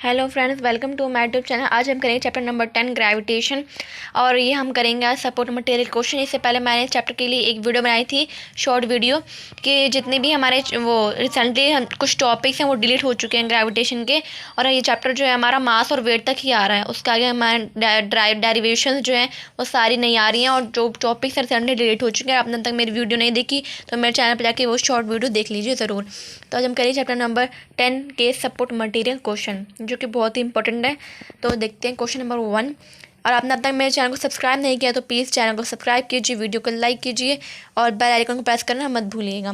Hello friends, welcome to my YouTube channel. आज हम करेंगे चैप्टर नंबर 10 ग्रेविटेशन। और ये हम करेंगे आज सपोर्ट मटेरियल क्वेश्चन। इससे पहले मैंने इस चैप्टर के लिए एक वीडियो बनाई थी, शॉर्ट वीडियो, कि जितने भी हमारे वो रिसेंटली हम कुछ टॉपिक्स हैं वो डिलीट हो चुके हैं ग्रेविटेशन के। और ये चैप्टर जो है हमारा मास और वेट तक ही आ रहा है, उसके आगे हमारे डेरिवेशन जो हैं वो सारी नहीं आ रही हैं। और जो टॉपिक्स रिसेंटली डिलीट हो चुके हैं, आपने तक मेरी वीडियो नहीं देखी तो मेरे चैनल पर जाके वो शॉर्ट वीडियो देख लीजिए ज़रूर। तो आज हम करेंगे चैप्टर नंबर 10 के सपोर्ट मटेरियल क्वेश्चन, जो कि बहुत ही इंपॉर्टेंट है। तो देखते हैं क्वेश्चन नंबर 1। और आपने अब तक मेरे चैनल को सब्सक्राइब नहीं किया तो प्लीज़ चैनल को सब्सक्राइब कीजिए, वीडियो को लाइक कीजिए और बेल आइकन को प्रेस करना मत भूलिएगा।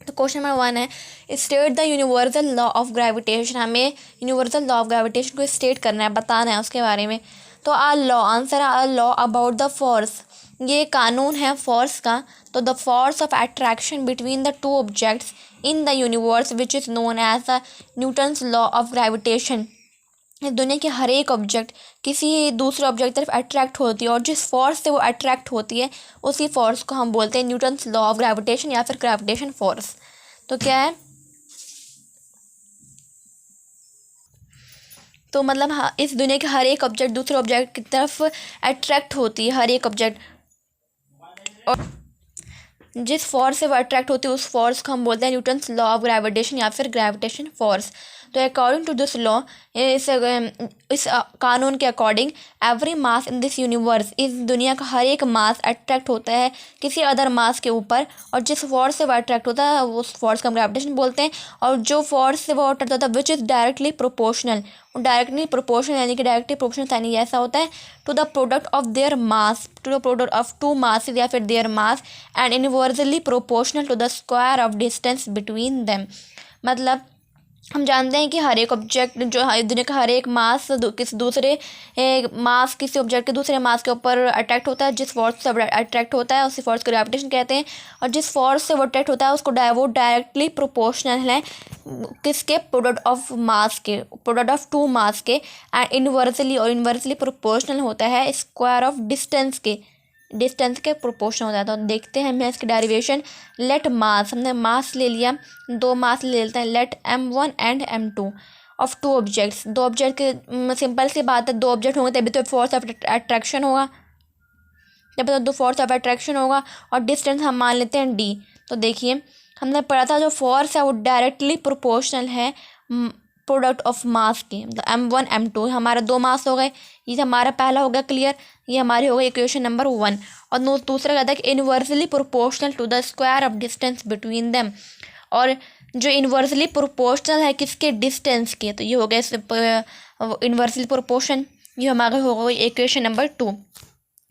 तो क्वेश्चन नंबर 1 है, state the universal law of gravitation. हमें यूनिवर्सल लॉ ऑफ ग्रेविटेशन को स्टेट करना है, बताना है उसके बारे में। तो आ लॉ, आंसर है a law about the force. ये कानून है फोर्स का। तो the force of attraction between the two objects in the universe which is known as the Newton's law of gravitation. इस दुनिया के हर एक ऑब्जेक्ट किसी दूसरे ऑब्जेक्ट की तरफ अट्रैक्ट होती है, और जिस फोर्स से वो अट्रैक्ट होती है उसी फोर्स को हम बोलते हैं न्यूटन्स लॉ ऑफ ग्रेविटेशन या फिर ग्रेविटेशन फोर्स। तो क्या है, तो मतलब हाँ, इस दुनिया के हर एक ऑब्जेक्ट दूसरे ऑब्जेक्ट की तरफ अट्रैक्ट होती है, हर एक ऑब्जेक्ट। और जिस फोर्स से वो अट्रैक्ट होती है उस फोर्स को हम बोलते हैं न्यूटन्स लॉ ऑफ ग्रेविटेशन या फिर ग्रेविटेशन फोर्स। तो अकॉर्डिंग टू दिस लॉ, इस कानून के according, every mass in this universe, इस दुनिया का हर एक मास अट्रैक्ट होता है किसी अदर मास के ऊपर, और जिस फोर्स से वो अट्रैक्ट होता है उस फोर्स को हम ग्रेविटेशन बोलते हैं। और जो फोर्स से वो अट्रैक्ट होता है which is directly proportional, directly proportional यानी कि डायरेक्टली प्रोपोर्शनल यानी ऐसा होता है to the product of their mass, to the product of two masses या फिर their mass, and inversely proportional to the square of distance between them. मतलब हम जानते हैं कि हर एक ऑब्जेक्ट जो दुनिया का हर एक मास किसी दूसरे मास किसी ऑब्जेक्ट के दूसरे मास के ऊपर अट्रैक्ट होता है। जिस फोर्स से अट्रैक्ट होता है उसी फोर्स को ग्रेविटेशन कहते हैं। और जिस फोर्स से वो अट्रैक्ट होता है उसको वो डायरेक्टली प्रोपोर्शनल है किसके, प्रोडक्ट ऑफ मास के, प्रोडक्ट ऑफ टू मास के, एंड इनवर्सली प्रोपोर्शनल होता है स्क्वायर ऑफ डिस्टेंस के प्रोपोर्शन हो जाता है। तो देखते हैं हमें इसकी डेरिवेशन। लेट मास, हमने मास ले लिया, दो मास ले लेते हैं। Let M1 and M2 of two objects, दो ऑब्जेक्ट के, सिंपल सी बात है, दो ऑब्जेक्ट होंगे तभी तो फोर्स ऑफ अट्रैक्शन होगा, तभी तो दो फोर्स ऑफ अट्रैक्शन होगा। और डिस्टेंस हम मान लेते हैं D। तो देखिए हमने पढ़ा था जो फोर्स है वो डायरेक्टली प्रोपोर्शनल है प्रोडक्ट ऑफ मास के। मतलब M1 M2 हमारे दो मास हो गए, ये हमारा पहला हो गया क्लियर, ये हमारी हो गई इक्वेशन नंबर 1। और दूसरा कहता है कि inversely proportional to the square of distance between them. और जो इनवर्सली प्रोपोर्शनल है किसके, डिस्टेंस के, तो ये हो गया इनवर्सली प्रोपोर्शन, ये हमारा हो गई इक्वेशन नंबर 2।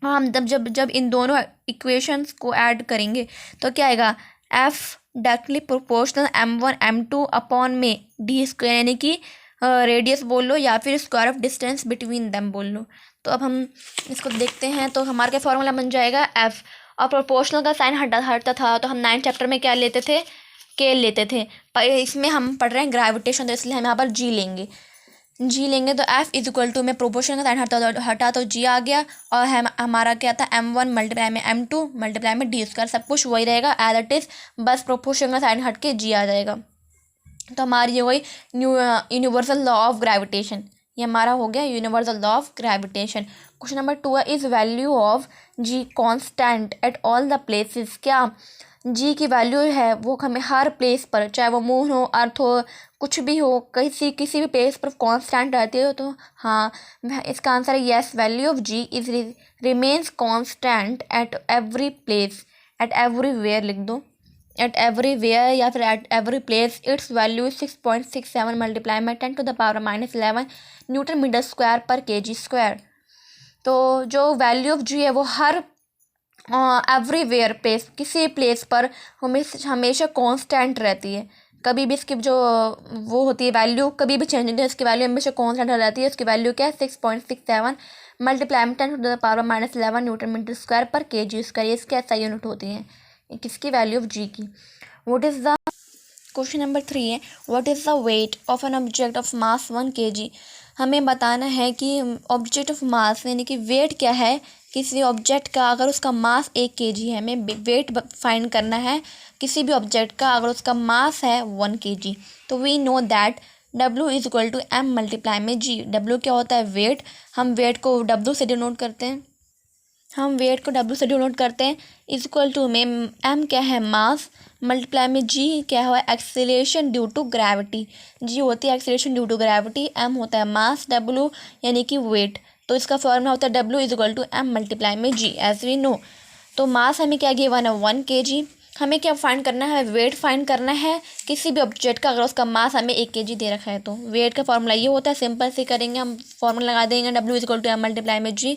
हम जब जब इन दोनों इक्वेशंस को ऐड करेंगे तो क्या आएगा, F directly proportional M1 M2 upon में D स्क्वायर, यानी कि रेडियस बोल लो या फिर square of distance between them बोल लो। तो अब हम इसको देखते हैं। तो हमारा क्या फॉर्मूला बन जाएगा, F। और प्रोपोर्शनल का साइन हटता था, तो हम 9th चैप्टर में क्या लेते थे, K लेते थे। पर इसमें हम पढ़ रहे हैं ग्रेविटेशन, तो इसलिए हम यहाँ पर G लेंगे। तो F इज इक्वल टू में प्रोपोर्शन का साइन हटा तो G आ गया। और हमारा क्या था, M1 मल्टीप्लाई में M2 मल्टीप्लाई में D स्क्वायर, सब कुछ वही रहेगा एज इट इज़, बस प्रोपोर्शन का साइन हट के G आ जाएगा। तो हमारी ये हुई यूनिवर्सल लॉ ऑफ ग्रेविटेशन, ये हमारा हो गया universal law of gravitation. Question number 2 है, is value of G constant at all the places. क्या G की वैल्यू है वो हमें हर प्लेस पर, चाहे वो मून हो, अर्थ हो, कुछ भी हो, किसी भी प्लेस पर कांस्टेंट रहती है। तो हाँ, इसका आंसर है yes, value of G is remains constant at every place, at everywhere लिख दो, एट एवरीवेयर या फिर at every place. Its value 6.67 multiply में 10 to the power -11 newton metre square per kg square. तो जो वैल्यू ऑफ G है वो हर एवरीवेयर प्लेस, किसी प्लेस पर हमेशा कांस्टेंट रहती है। कभी भी इसकी जो वो होती है वैल्यू कभी भी चेंज नहीं होती, इसकी वैल्यू हमेशा कांस्टेंट रहती है। इसकी वैल्यू क्या है, 6.67 मल्टीप्लाई में 10 to the power -11 newton metre square per kg square. ये इसकी ऐसा यूनिट होती है किसकी, वैल्यू ऑफ G की। What is the question number 3 है, what is the weight of an object of mass 1 kg। हमें बताना है कि ऑब्जेक्ट ऑफ मास यानी कि वेट क्या है किसी ऑब्जेक्ट का, अगर उसका मास 1 kg है। हमें वेट फाइंड करना है किसी भी ऑब्जेक्ट का अगर उसका मास है 1 kg। तो we know that W is equal to M multiply में G। W क्या होता है? वेट। हम वेट को W से डिनोट करते हैं, इज इक्वल टू में M क्या है? मास, मल्टीप्लाई में G क्या हुआ? Acceleration due to gravity. G होती है acceleration due to gravity, M होता है मास, W यानी कि वेट। तो इसका फॉर्मूला होता है W is equal to M multiply में G एज वी नो। तो मास हमें क्या गिवन है? 1 kg। हमें क्या फाइंड करना है? वेट फाइंड करना है किसी भी ऑब्जेक्ट का, अगर उसका मास हमें 1 kg दे रखा है तो। वेट का फॉर्मूला ये होता है, सिंपल से करेंगे हम, फॉर्मूला लगा देंगे W is equal to M multiply में G।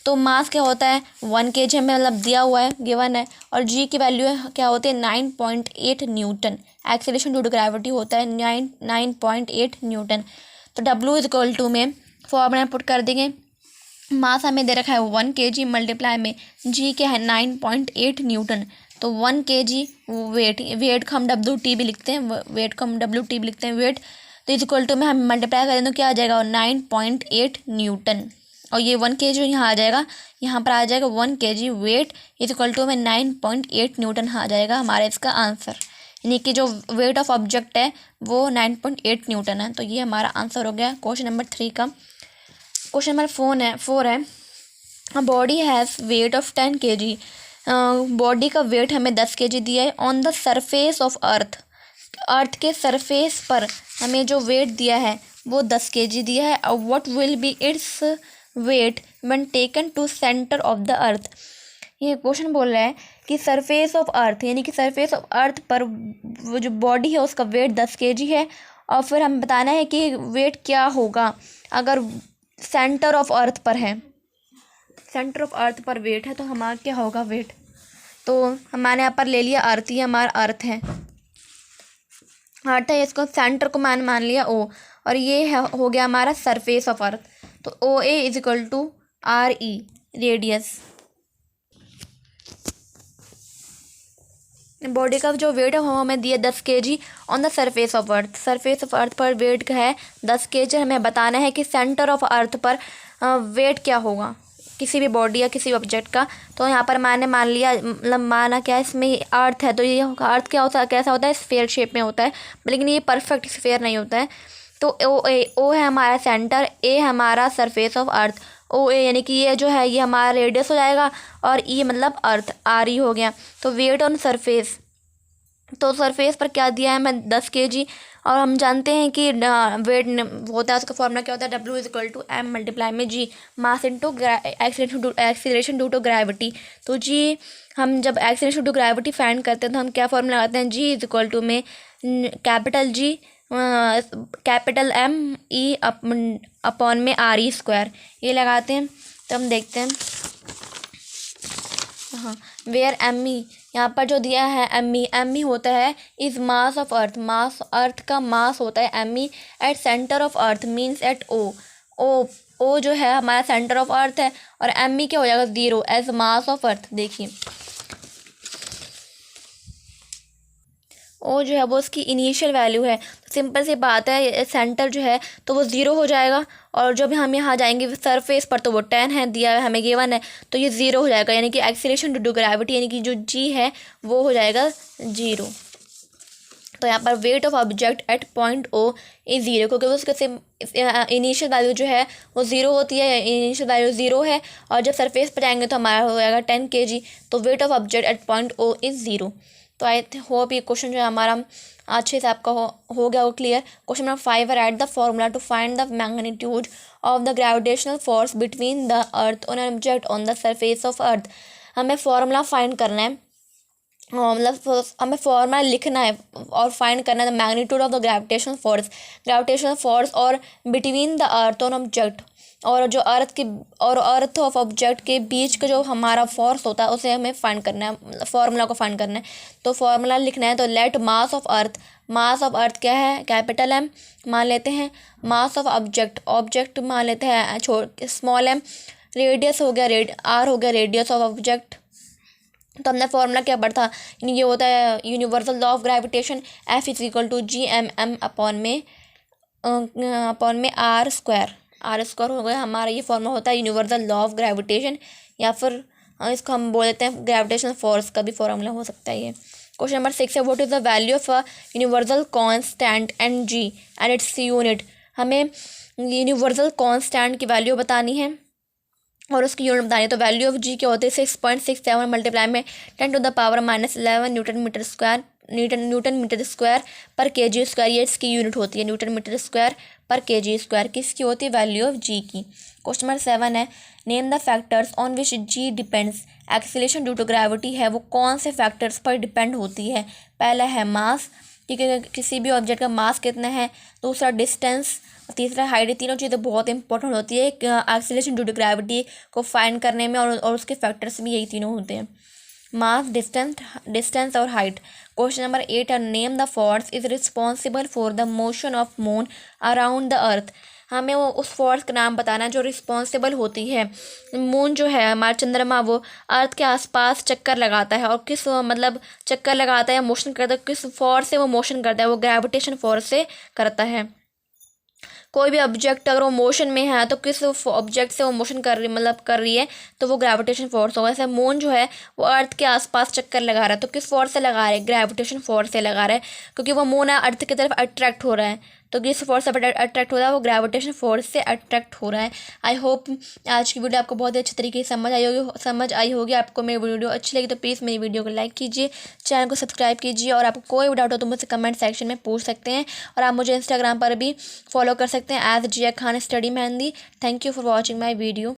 तो मास क्या होता है? 1 kg हमें मतलब दिया हुआ है, गिवन है। और G की वैल्यू क्या होती है? 9.8 newton. Acceleration due to gravity होता है 9.8 न्यूटन। तो W इज इक्वल टू में फॉर्मूला पुट कर देंगे, मास हमें दे रखा है 1 kg मल्टीप्लाई में G क्या है? 9.8 न्यूटन। तो 1 kg वेट को हम WT भी लिखते हैं, वेट। तो इज इक्वल टू में हम मल्टीप्लाई करें तो क्या आ जाएगा? 9.8 न्यूटन। और ये 1 kg यहाँ आ जाएगा, यहाँ पर आ जाएगा 1 kg weight is equal to में 9.8 न्यूटन आ जाएगा हमारा इसका आंसर। यानी कि जो वेट ऑफ ऑब्जेक्ट है वो 9.8 न्यूटन है। तो ये हमारा आंसर हो गया क्वेश्चन नंबर 3 का। क्वेश्चन नंबर 4 है, a body has weight of 10 kg। Body का वेट हमें 10 kg दिया है। ऑन द सरफेस ऑफ अर्थ के सरफेस पर हमें जो वेट दिया है वो 10 kg दिया है। और what will be its weight when taken to centre of the earth. ये क्वेश्चन बोल रहा है कि सरफेस ऑफ अर्थ, यानी कि सरफेस ऑफ अर्थ पर वो जो बॉडी है उसका वेट 10 kg है। और फिर हमें बताना है कि वेट क्या होगा अगर सेंटर ऑफ अर्थ पर है, सेंटर ऑफ अर्थ पर वेट है तो हमारा क्या होगा वेट। तो हमारे यहाँ पर ले लिया अर्थ, ही हमारा अर्थ है, इसको सेंटर को मान लिया O, और ये है हो गया हमारा सरफेस ऑफ अर्थ। तो OA is equal to RE radius. Body का जो वेट है वो हमें दिया 10 kg on the surface of earth. Surface of earth पर वेट का है 10 kg। हमें बताना है कि सेंटर ऑफ अर्थ पर वेट क्या होगा किसी भी बॉडी या किसी ऑब्जेक्ट का। तो यहाँ पर मैंने मान लिया, मतलब माना क्या, इसमें अर्थ है तो ये होगा, अर्थ क्या होता है, कैसा होता है? स्फेयर शेप में होता है, लेकिन ये परफेक्ट स्फेयर नहीं होता है। तो ओ है हमारा सेंटर, ए हमारा सरफेस ऑफ अर्थ। OA यानी कि ये जो है ये हमारा रेडियस हो जाएगा, और ई मतलब अर्थ, RE हो गया। तो वेट ऑन सरफेस, तो सरफेस पर क्या दिया है हमें? 10 kg। और हम जानते हैं कि वेट होता है, उसका फॉर्मूला क्या होता है? W is equal to M multiply में G, mass into acceleration due to gravity. तो G, हम जब acceleration due to gravity find करते हैं तो हम क्या फॉर्मूला लगाते हैं? G इज इक्वल टू में capital G capital M E upon में RE स्क्वायर, ये लगाते हैं। तो हम देखते हैं, हाँ, वेयर ME, यहाँ पर जो दिया है ME होता है इज मास ऑफ अर्थ, मास अर्थ का मास होता है ME at centre of earth means at O जो है हमारा सेंटर ऑफ अर्थ है, और ME क्या हो जाएगा? 0 एज मास ऑफ अर्थ। देखिए O जो है वो उसकी इनिशियल वैल्यू है, तो सिंपल सी बात है, सेंटर जो है तो वो 0 हो जाएगा। और जब हम यहाँ जाएंगे सरफेस पर तो वो 10 है दिया है हमें, गिवन है, तो ये 0 हो जाएगा। यानी कि एक्सीलरेशन ड्यू टू ग्रेविटी यानी कि जो G है वो हो जाएगा 0। तो यहाँ पर weight of object at point O is 0, क्योंकि उसके इनिशियल वैल्यू जो है वो 0 होती है, इनिशियल वैल्यू 0 है। और जब सरफेस पर जाएंगे तो हमारा हो जाएगा 10 kg। तो weight of object at point O is 0। तो आई होप ये क्वेश्चन जो है हमारा अच्छे से आपका हो गया वो क्लियर। क्वेश्चन नंबर 5 है, write the formula to find the magnitude of the gravitational force between the earth on an object on the surface of earth. हमें फॉर्मूला फाइंड करना है, मतलब हमें फॉर्मूला लिखना है और फाइंड करना है the magnitude of the gravitational force और between the earth on object, और जो अर्थ ऑफ ऑब्जेक्ट के बीच का जो हमारा फोर्स होता है उसे हमें फाइंड करना है, फॉर्मूला को फाइंड करना है। तो फॉर्मूला लिखना है, तो लेट मास ऑफ अर्थ क्या है? कैपिटल M मान लेते हैं। मास ऑफ ऑब्जेक्ट मान लेते हैं स्मॉल m। रेडियस हो गया R हो गया रेडियस ऑफ ऑब्जेक्ट। तो हमने फॉर्मूला क्या पढ़ा था? ये होता है universal law of gravitation, F is equal to GMM upon में R स्क्वायर हो गया हमारा। ये फॉर्मूला होता है यूनिवर्सल लॉ ऑफ ग्रेविटेशन, या फिर इसको हम बोल देते हैं ग्रेविटेशनल फोर्स का भी फॉर्मूला हो सकता है ये। क्वेश्चन नंबर 6 है what is the value of a universal constant and G and its unit. हमें यूनिवर्सल कांस्टेंट की वैल्यू बतानी है और उसकी यूनिट बतानी है। तो वैल्यू ऑफ जी क्या होती है 6.67 मल्टीप्लाई में 10⁻⁻11 न्यूटन मीटर स्क्वायर पर केजी स्क्वायर, ये इसकी यूनिट होती है न्यूटन मीटर स्क्वायर पर केजी स्क्वायर। किसकी होती है? वैल्यू ऑफ जी की। क्वेश्चन नंबर 7 है name the factors on which G depends. Acceleration due to gravity है वो कौन से फैक्टर्स पर डिपेंड होती है? पहला है मास, ठीक है, किसी भी ऑब्जेक्ट का मास कितना है। दूसरा डिस्टेंस, तीसरा हाइट। ये तीनों चीज़ें बहुत इंपॉर्टेंट होती है एक्सीलरेशन ड्यू टू ग्रेविटी को फाइंड करने में, और उसके फैक्टर्स भी यही तीनों होते हैं, मास, डिस्टेंस और हाइट। क्वेश्चन नंबर 8 है name the force is responsible for the motion of moon around the earth. हमें वो उस फोर्स का नाम बताना है जो रिस्पॉन्सिबल होती है, मून जो है हमारा चंद्रमा वो अर्थ के आसपास चक्कर लगाता है, और किस मतलब चक्कर लगाता है या मोशन करता है, किस फोर्स से वो मोशन करता है? वो ग्रेविटेशन फोर्स से करता है। कोई भी ऑब्जेक्ट अगर वो मोशन में है तो किस ऑब्जेक्ट से वो मोशन कर रही है, तो वो ग्रेविटेशन फोर्स होगा। जैसे मून जो है वो अर्थ के आसपास चक्कर लगा रहा है, तो किस फोर्स से लगा रहा है? ग्रेविटेशन फोर्स से लगा रहा है, क्योंकि वो मून अर्थ की तरफ अट्रैक्ट हो रहा है। तो किस फोर्स से अट्रैक्ट हो रहा है? वो ग्रेविटेशन फोर्स से अट्रैक्ट हो रहा है। आई होप आज की वीडियो आपको बहुत ही अच्छे तरीके से समझ आई होगी। आपको मेरी वीडियो अच्छी लगी तो प्लीज़ मेरी वीडियो को लाइक कीजिए, चैनल को सब्सक्राइब कीजिए, और आपको कोई भी डाउट हो तो मुझसे कमेंट सेक्शन में पूछ सकते हैं, और आप मुझे इंस्टाग्राम पर भी फॉलो कर सकते हैं @Jiya Khan study Mehndi. Thank you for watching my video.